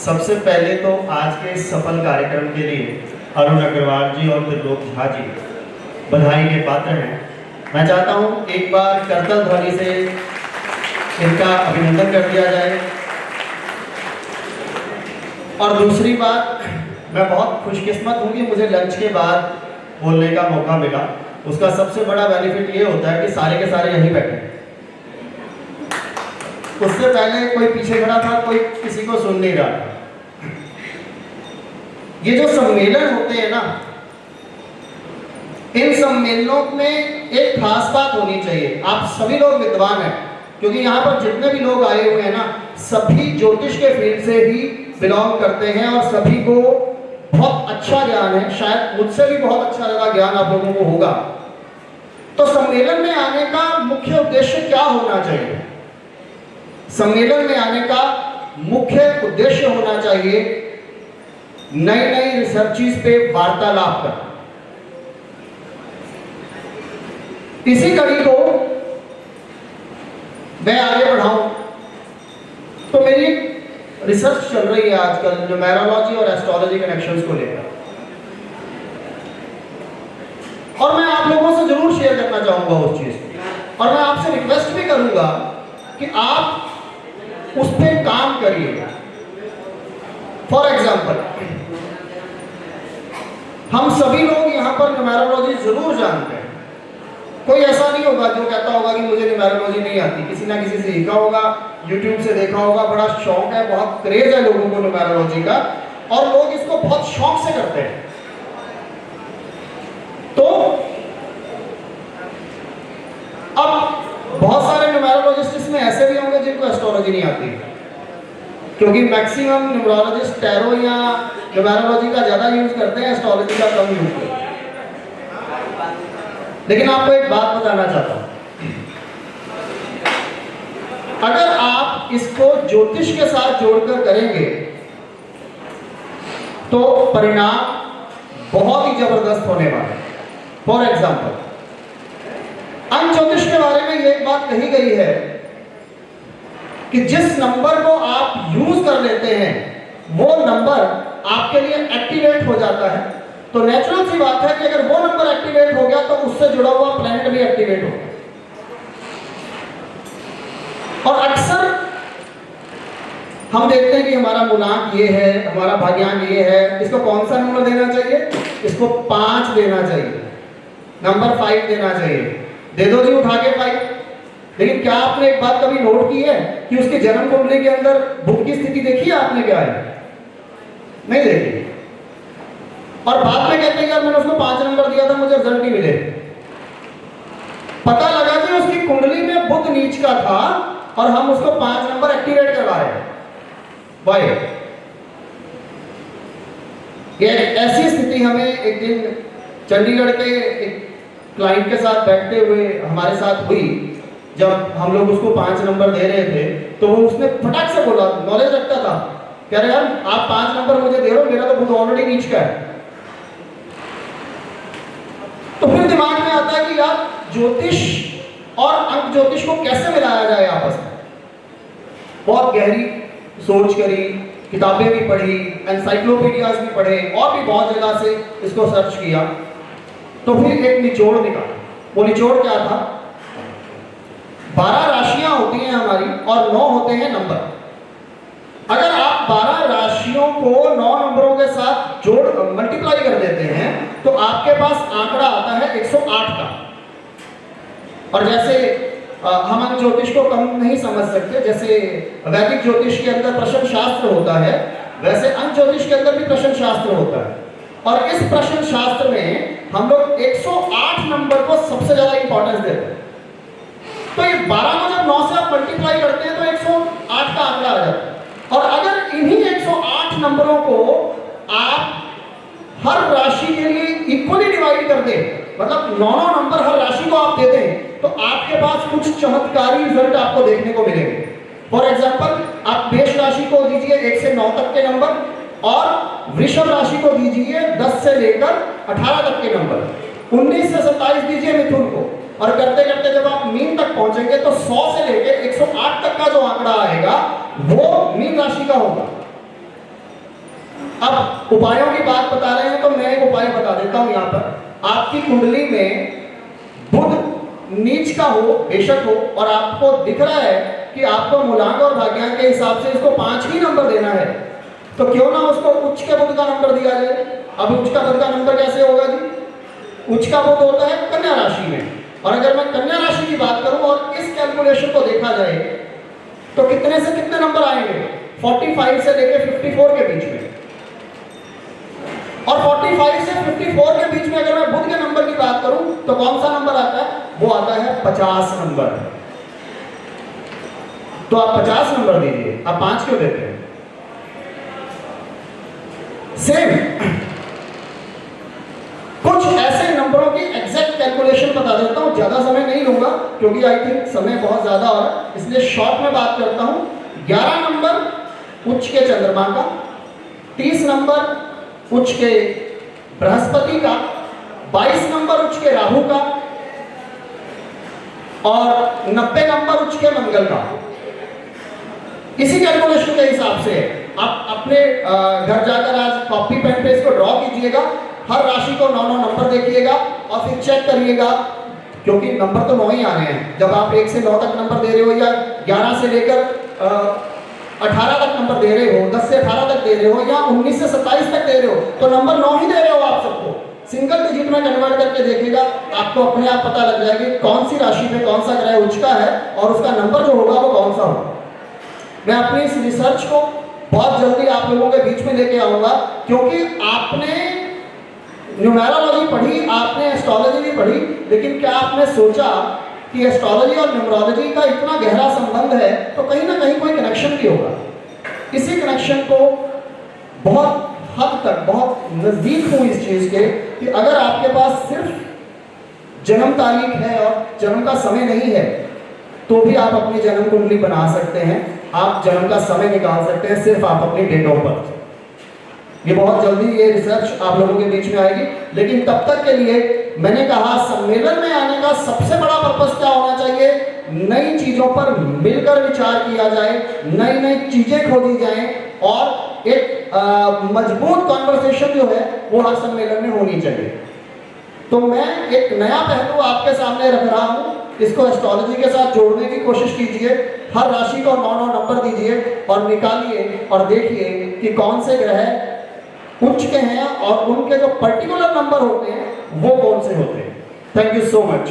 सबसे पहले तो आज के इस सफल कार्यक्रम के लिए अरुण अग्रवाल जी और त्रिलोक झा जी बधाई के पात्र हैं। मैं चाहता हूं एक बार करतल ध्वनि से इनका अभिनंदन कर दिया जाए। और दूसरी बात, मैं बहुत खुशकिस्मत हूं कि मुझे लंच के बाद बोलने का मौका मिला। उसका सबसे बड़ा बेनिफिट ये होता है कि सारे के सारे यहीं बैठे। उससे पहले कोई पीछे खड़ा था, कोई किसी को सुन नहीं रहा था। ये जो सम्मेलन होते हैं ना, इन सम्मेलनों में एक खास बात होनी चाहिए। आप सभी लोग विद्वान हैं, क्योंकि यहाँ पर जितने भी लोग आए हुए हैं ना, सभी ज्योतिष के फील्ड से ही बिलोंग करते हैं और सभी को बहुत अच्छा ज्ञान है। शायद मुझसे भी बहुत अच्छा ज्यादा ज्ञान आप लोगों को होगा। तो सम्मेलन में आने का मुख्य उद्देश्य क्या होना चाहिए? सम्मेलन में आने का मुख्य उद्देश्य होना चाहिए नई नई रिसर्चेस पे वार्तालाप करना। इसी कड़ी को मैं आगे बढ़ाऊं तो मेरी रिसर्च चल रही है आजकल न्यूमेरोलॉजी और एस्ट्रोलॉजी कनेक्शंस को लेकर, और मैं आप लोगों से जरूर शेयर करना चाहूंगा उस चीज को। और मैं आपसे रिक्वेस्ट भी करूंगा कि आप उस पर काम करिए। फॉर एग्जाम्पल, हम सभी लोग यहाँ पर न्यूमेरोलॉजी जरूर जानते हैं। कोई ऐसा नहीं होगा जो कहता होगा कि मुझे न्यूमेरोलॉजी नहीं आती। किसी ना किसी से सीखा होगा, यूट्यूब से देखा होगा। बड़ा शौक है, बहुत क्रेज है लोगों को न्यूमेरोलॉजी का, और लोग इसको बहुत शौक से करते हैं। तो अब बहुत सारे न्यूमेरोलॉजिस्ट इसमें ऐसे भी होंगे जिनको एस्ट्रोलॉजी नहीं आती, क्योंकि मैक्सिमम न्यूमेरोलॉजिस्ट टैरो या न्यूमेरोलॉजी का ज्यादा यूज करते हैं, एस्ट्रोलॉजी का कम यूज करते हैं। लेकिन आपको एक बात बताना चाहता हूं, अगर आप इसको ज्योतिष के साथ जोड़कर करेंगे तो परिणाम बहुत ही जबरदस्त होने वाला है। फॉर एग्जाम्पल, अंक ज्योतिष के बारे में ये बात कही गई है कि जिस नंबर को आप यूज कर लेते हैं वो नंबर आपके लिए एक्टिवेट हो जाता है। तो नेचुरल सी बात है कि अगर वो नंबर एक्टिवेट हो गया तो उससे जुड़ा हुआ प्लैनेट भी एक्टिवेट हो गया। और अक्सर हम देखते हैं कि हमारा मूलांक ये है, हमारा भाग्यांक ये है, इसको कौन सा नंबर देना चाहिए? इसको 5 देना चाहिए, नंबर 5 देना चाहिए। दे दो जी उठा के 5। लेकिन क्या आपने एक बात कभी नोट की है कि उसके जन्म कुंडली के अंदर बुध की स्थिति देखी है आपने? क्या है? नहीं देखी। और बाद में कहते हैं यार मैंने उसको 5 नंबर दिया था, मुझे रिजल्ट नहीं मिले। पता लगा कि उसकी कुंडली में बुध नीच का था और हम उसको 5 नंबर एक्टिवेट करवा रहे हैं। वाई? ये ऐसी स्थिति हमें एक दिन चंडीगढ़ के एक क्लाइंट के साथ बैठते हुए हमारे साथ हुई। जब हम लोग उसको 5 नंबर दे रहे थे तो वो उसने फटाक से बोला, नॉलेज रखता था, कह रहे यार आप 5 नंबर मुझे दे रहे हो, मेरा तो बुध ऑलरेडी नीच का है। तो फिर दिमाग में आता है कि यार ज्योतिष और अंक ज्योतिष को कैसे मिलाया जाए आपस में। बहुत गहरी सोच करी, किताबें भी पढ़ी, एनसाइक्लोपीडियाज भी पढ़े और भी बहुत जगह से इसको सर्च किया। तो फिर एक निचोड़ निकाला। वो निचोड़ क्या था? 12 राशियां होती हैं हमारी और 9 होते हैं नंबर। अगर आप 12 राशियों को 9 नंबरों के साथ जोड़ मल्टीप्लाई कर देते हैं तो आपके पास आंकड़ा आता है 108 का। और जैसे हम अंक ज्योतिष को कम नहीं समझ सकते, जैसे वैदिक ज्योतिष के अंदर प्रश्न शास्त्र होता है, वैसे अंक ज्योतिष के अंदर भी प्रश्न शास्त्र होता है। और इस प्रश्न शास्त्र में हम लोग 108 नंबर को सबसे ज्यादा इंपॉर्टेंस देते हैं। तो ये 12 को जब 9 से आप मल्टीप्लाई करते हैं तो 108 का आंकड़ा आ जाता है। और अगर इन्हीं 108 नंबरों को आप हर राशि के लिए इक्वली डिवाइड कर दें, मतलब 9 नंबर हर राशि को आप दे दें, तो आपके पास कुछ चमत्कारी रिजल्ट आपको देखने को मिलेंगे। फॉर एग्जाम्पल, आप मेष राशि को दीजिए 1 से 9 तक के नंबर, और वृषभ राशि को दीजिए 10 से लेकर 18 तक के नंबर, 19 से 27 दीजिए मिथुन को, और करते करते जब आप मीन तक पहुंचेंगे तो 100 से लेकर 108 तक का जो आंकड़ा आएगा वो मीन राशि का होगा। अब उपायों की बात बता रहे हैं तो मैं एक उपाय बता देता हूं यहां पर। आपकी कुंडली में बुध नीच का हो, बेशक हो, और आपको दिख रहा है कि आपको मूलांक और भाग्यांक के हिसाब से इसको 5 ही नंबर देना है, तो क्यों ना उसको उच्च के बुध का नंबर दिया जाए। अब उच्च का बुध का नंबर कैसे होगा जी? उच्च का बुध होता है कन्या राशि में, और अगर मैं कन्या राशि की बात करूं और इस कैलकुलेशन को देखा जाए तो कितने से कितने नंबर आएंगे? 45 से लेकर 54 के बीच में। और 45 से 54 के बीच में अगर मैं बुध के नंबर की बात करूं तो कौन सा नंबर आता है? वो आता है 50 नंबर। तो आप 50 नंबर दीजिए, आप 5 क्यों देते हैं? सेम कुछ ऐसे नंबरों की एग्जैक्ट कैलकुलेशन बता देता हूं, ज्यादा समय नहीं लूंगा क्योंकि आई थिंक समय बहुत ज्यादा हो रहा है, इसलिए शॉर्ट में बात करता हूं। 11 नंबर उच्च के चंद्रमा का, 30 नंबर उच्च के बृहस्पति का, 22 नंबर उच्च के राहु का, और 90 नंबर उच्च के मंगल का। इसी कैलकुलेशन के हिसाब से आप अपने घर जाकर आज कॉपी पेन पे इसको ड्रॉ कीजिएगा, हर राशि को 9 नंबर देखिएगा और फिर चेक करिएगा, क्योंकि नंबर तो 9 ही आने हैं। जब आप 1 से 9 तक नंबर दे रहे हो या 11 से लेकर 18 तक नंबर दे रहे हो, 10 से 18 तक दे रहे हो या 19 से 27 तक दे रहे हो, तो नंबर 9 ही दे रहे हो आप सबको। सिंगल डिजिट में कन्वर्ट करके देखिएगा, आपको अपने आप पता लग जाएगा कौन सी राशि पे कौन सा ग्रह उच्च का है और उसका नंबर जो होगा वो कौन सा होगा। मैं अपनी इस रिसर्च को बहुत जल्दी आप लोगों के बीच में लेके आऊंगा, क्योंकि आपने न्यूमेरोलॉजी पढ़ी, आपने एस्ट्रोलॉजी भी पढ़ी, लेकिन क्या आपने सोचा कि एस्ट्रोलॉजी और न्यूमेरोलॉजी का इतना गहरा संबंध है, तो कहीं ना कहीं कोई कनेक्शन भी होगा। इसी कनेक्शन को बहुत हद तक बहुत नजदीक हूं इस चीज के कि अगर आपके पास सिर्फ जन्म तारीख है और जन्म का समय नहीं है तो भी आप अपनी जन्म कुंडली बना सकते हैं, आप जन्म का समय निकाल सकते हैं, सिर्फ आप अपनी डेट ऑफ बर्थ। ये बहुत जल्दी ये रिसर्च आप लोगों के बीच में आएगी, लेकिन तब तक के लिए मैंने कहा सम्मेलन में आने का सबसे बड़ा पर्पस क्या होना चाहिए? नई चीजों पर मिलकर विचार किया जाए, नई नई चीजें खोजी जाएं और एक मजबूत कॉन्वर्सेशन जो है वो हर सम्मेलन में होनी चाहिए। तो मैं एक नया पहलू आपके सामने रख रहा हूं, इसको एस्ट्रोलॉजी के साथ जोड़ने की कोशिश कीजिए, हर राशि को 9 नंबर दीजिए और निकालिए और देखिए कि कौन से ग्रह उच्च के हैं और उनके जो पर्टिकुलर नंबर होते हैं वो कौन से होते हैं। Thank you so much.